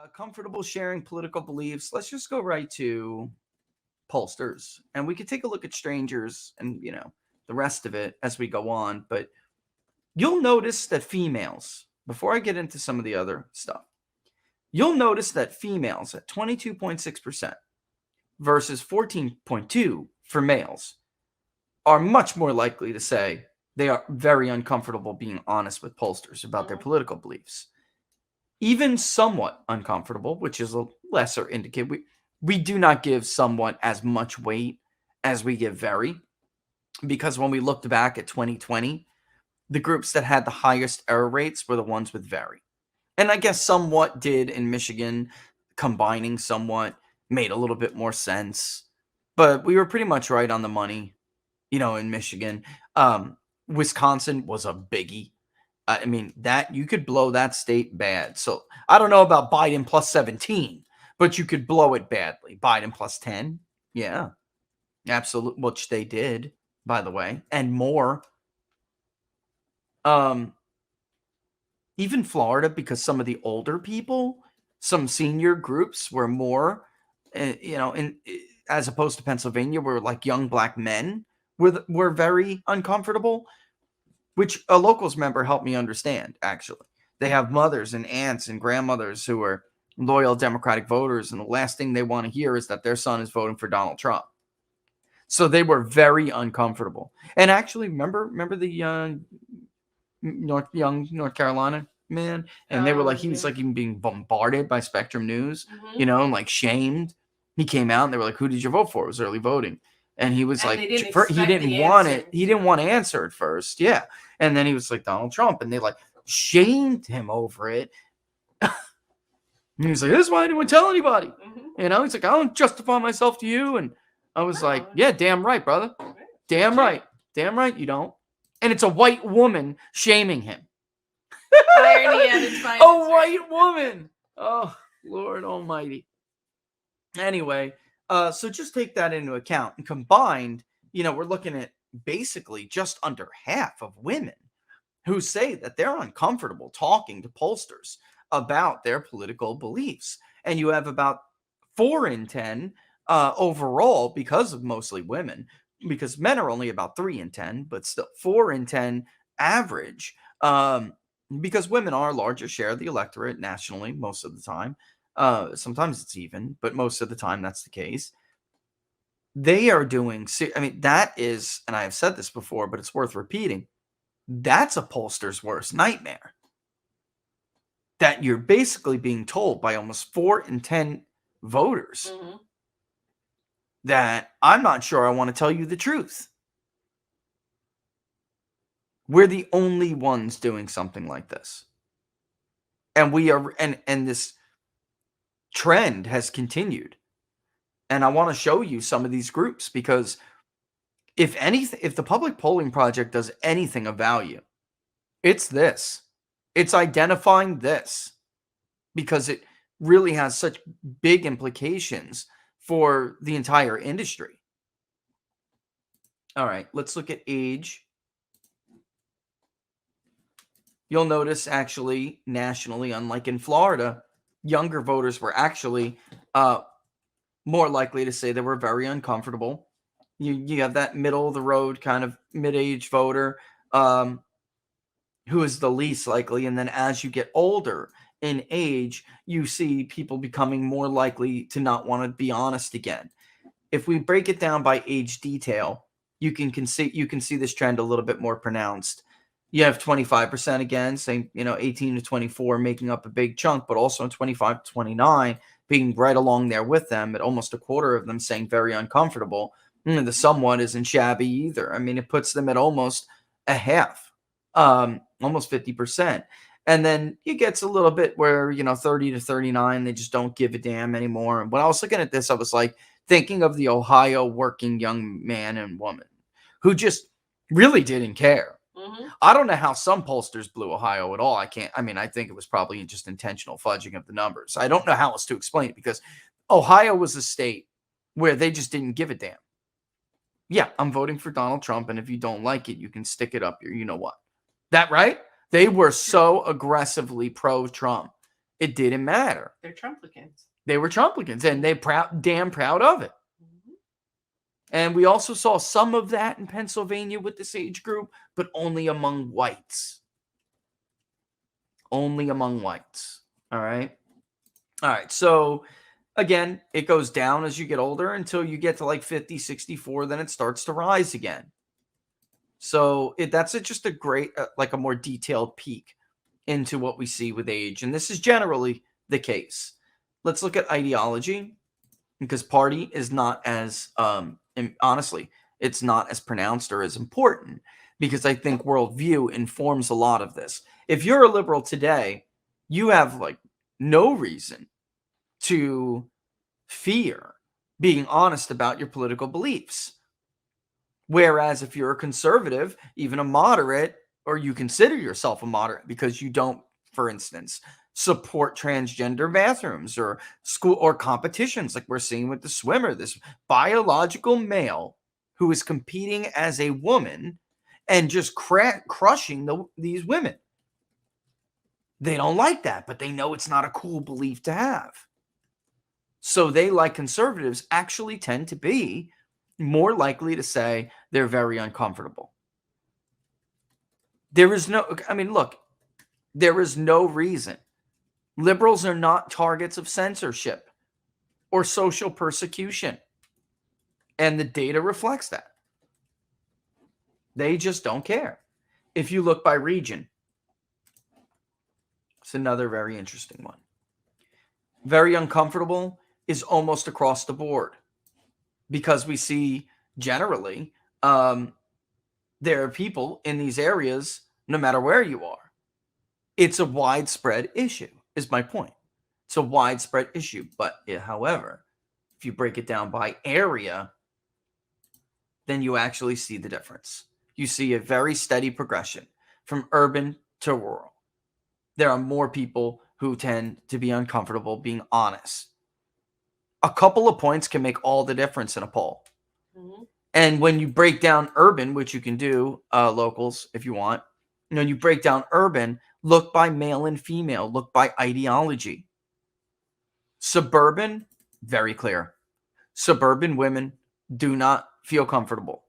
Comfortable sharing political beliefs. Let's just go right to pollsters, and we could take a look at strangers and the rest of it as we go on. But you'll notice that females. Before I get into some of the other stuff, you'll notice that females at 22.6% versus 14.2 for males are much more likely to say they are very uncomfortable being honest with pollsters about their political beliefs. Even somewhat uncomfortable, which is a lesser indicator. We do not give somewhat as much weight as we give very, because when we looked back at 2020, the groups that had the highest error rates were the ones with very. And I guess somewhat did in Michigan, combining somewhat made a little bit more sense. But we were pretty much right on the money, in Michigan. Wisconsin was a biggie. I mean, that you could blow that state bad. So I don't know about Biden plus 17, but you could blow it badly. Biden plus 10. Yeah, absolutely. Which they did, by the way, and more. Even Florida, because some of the older people, some senior groups were more, as opposed to Pennsylvania, where like young black men were very uncomfortable, which a locals member helped me understand. Actually, they have mothers and aunts and grandmothers who are loyal Democratic voters, and the last thing they want to hear is that their son is voting for Donald Trump. So they were very uncomfortable. And actually, remember the North Carolina man, and they were like, he was like even being bombarded by Spectrum News, and like shamed. He came out and they were like, "Who did you vote for?" It was early voting, and he was like, he didn't want it. He didn't want to answer at first, yeah, and then he was like Donald Trump, and they like shamed him over it. And he was like, "This is why I didn't want to tell anybody." He's like, "I don't justify myself to you," and I was like, "Yeah, damn right, brother, damn right you don't." And it's a white woman shaming him. Irony at its finest. A white woman. Oh, Lord almighty. Anyway, so just take that into account. And combined, we're looking at basically just under half of women who say that they're uncomfortable talking to pollsters about their political beliefs. And you have about 4 in 10 overall, because of mostly women, because men are only about 3 in 10, but still 4 in 10 average, because women are a larger share of the electorate nationally most of the time. Sometimes it's even, but most of the time that's the case. They are doing, that is, and I have said this before, but it's worth repeating, that's a pollster's worst nightmare. That you're basically being told by almost 4 in 10 voters that I'm not sure I want to tell you the truth. We're the only ones doing something like this. And we are, and this trend has continued. And I want to show you some of these groups, because if the Public Polling Project does anything of value, it's this. It's identifying this, because it really has such big implications for the entire industry. All right, let's look at age. You'll notice, actually, nationally, unlike in Florida, younger voters were actually more likely to say they were very uncomfortable. You have that middle of the road kind of mid-age voter who is the least likely. And then as you get older in age, you see people becoming more likely to not want to be honest again. If we break it down by age detail, you can see this trend a little bit more pronounced. You have 25% again, saying 18 to 24 making up a big chunk, but also 25 to 29 being right along there with them, at almost a quarter of them saying very uncomfortable. And the somewhat isn't shabby either. I mean, it puts them at almost a half, almost 50%. And then it gets a little bit where, 30 to 39, they just don't give a damn anymore. And when I was looking at this, I was like thinking of the Ohio working young man and woman who just really didn't care. I don't know how some pollsters blew Ohio at all. I think it was probably just intentional fudging of the numbers. I don't know how else to explain it, because Ohio was a state where they just didn't give a damn. Yeah, I'm voting for Donald Trump, and if you don't like it, you can stick it up your you-know-what. That right? They were so aggressively pro-Trump. It didn't matter. They're Trumplicans. They were Trumplicans, and they're damn proud of it. Mhm. And we also saw some of that in Pennsylvania with this age group, but only among whites. Only among whites. All right. All right. So again, it goes down as you get older until you get to like 50, 64. Then it starts to rise again. So that's just a great, like a more detailed peek into what we see with age. And this is generally the case. Let's look at ideology, because party is not as, honestly, it's not as pronounced or as important, because I think worldview informs a lot of this. If you're a liberal today, you have like no reason to fear being honest about your political beliefs. Whereas if you're a conservative, even a moderate, or you consider yourself a moderate because you don't, for instance, support transgender bathrooms or school or competitions like we're seeing with the swimmer, this biological male who is competing as a woman and just crushing these women. They don't like that, but they know it's not a cool belief to have. So they, like conservatives, actually tend to be more likely to say they're very uncomfortable. There is no, I mean, look, there is no reason. Liberals are not targets of censorship or social persecution. And the data reflects that. They just don't care. If you look by region, it's another very interesting one. Very uncomfortable is almost across the board, because we see generally there are people in these areas, no matter where you are. It's a widespread issue, is my point. It's a widespread issue. But however, if you break it down by area, then you actually see the difference. You see a very steady progression from urban to rural. There are more people who tend to be uncomfortable being honest. A couple of points can make all the difference in a poll. Mm-hmm. And when you break down urban, which you can do, locals, if you want, you break down urban, look by male and female, look by ideology. Suburban, very clear. Suburban women do not feel comfortable.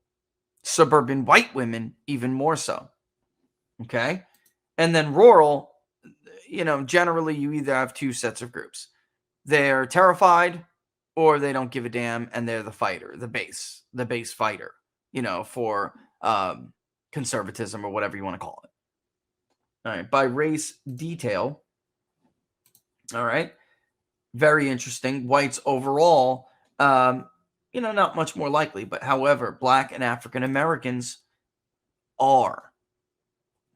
Suburban white women, even more so. Okay? And then rural, generally you either have two sets of groups. They're terrified or they don't give a damn, and they're the fighter, the base fighter, for conservatism or whatever you want to call it. All right. By race detail. All right. Very interesting. Whites overall, not much more likely, but however, Black and African Americans are.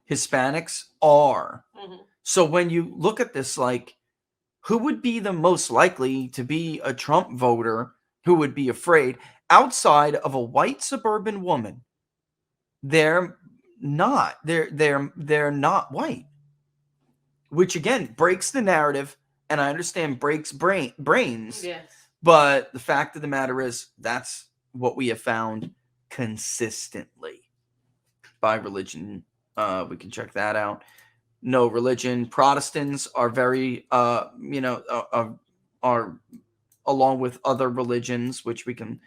Hispanics are. Mm-hmm. So when you look at this, like, who would be the most likely to be a Trump voter who would be afraid outside of a white suburban woman? They're not. They're not white, which again breaks the narrative. And I understand breaks brains. Yes. But the fact of the matter is that's what we have found consistently. By religion, we can check that out. No religion. Protestants are very, are along with other religions, which we can,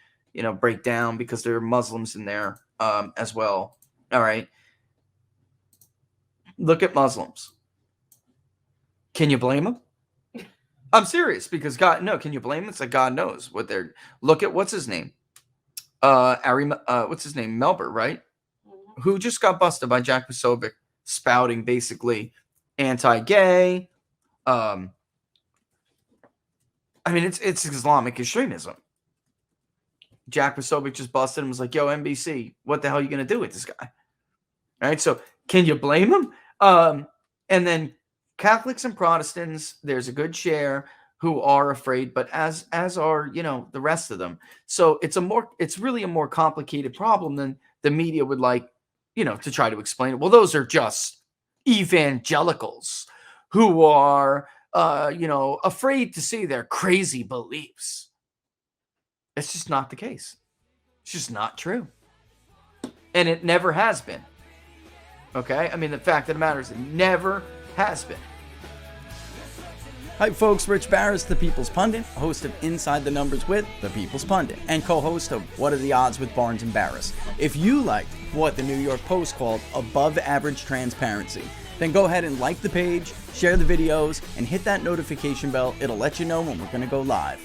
break down because there are Muslims in there as well. All right. Look at Muslims. Can you blame them? I'm serious, because can you blame them? It's like God knows what they're. Look at what's his name, what's his name, Melber, right? Mm-hmm. Who just got busted by Jack Posobiec, spouting basically anti-gay. I mean, it's Islamic extremism. Jack Posobiec just busted him, was like, "Yo, NBC, what the hell are you gonna do with this guy?" All right, so can you blame him? And then Catholics and Protestants, there's a good share who are afraid, but as are, the rest of them. So it's really a more complicated problem than the media would like, to try to explain it. Well, those are just evangelicals who are, afraid to say their crazy beliefs. It's just not the case. It's just not true. And it never has been. Okay? I mean, the fact of the matter is it never has been. Hi folks, Rich Baris, the People's Pundit, host of Inside the Numbers with the People's Pundit, and co-host of What Are the Odds with Barnes and Baris. If you liked what the New York Post called above average transparency, then go ahead and like the page, share the videos, and hit that notification bell. It'll let you know when we're going to go live.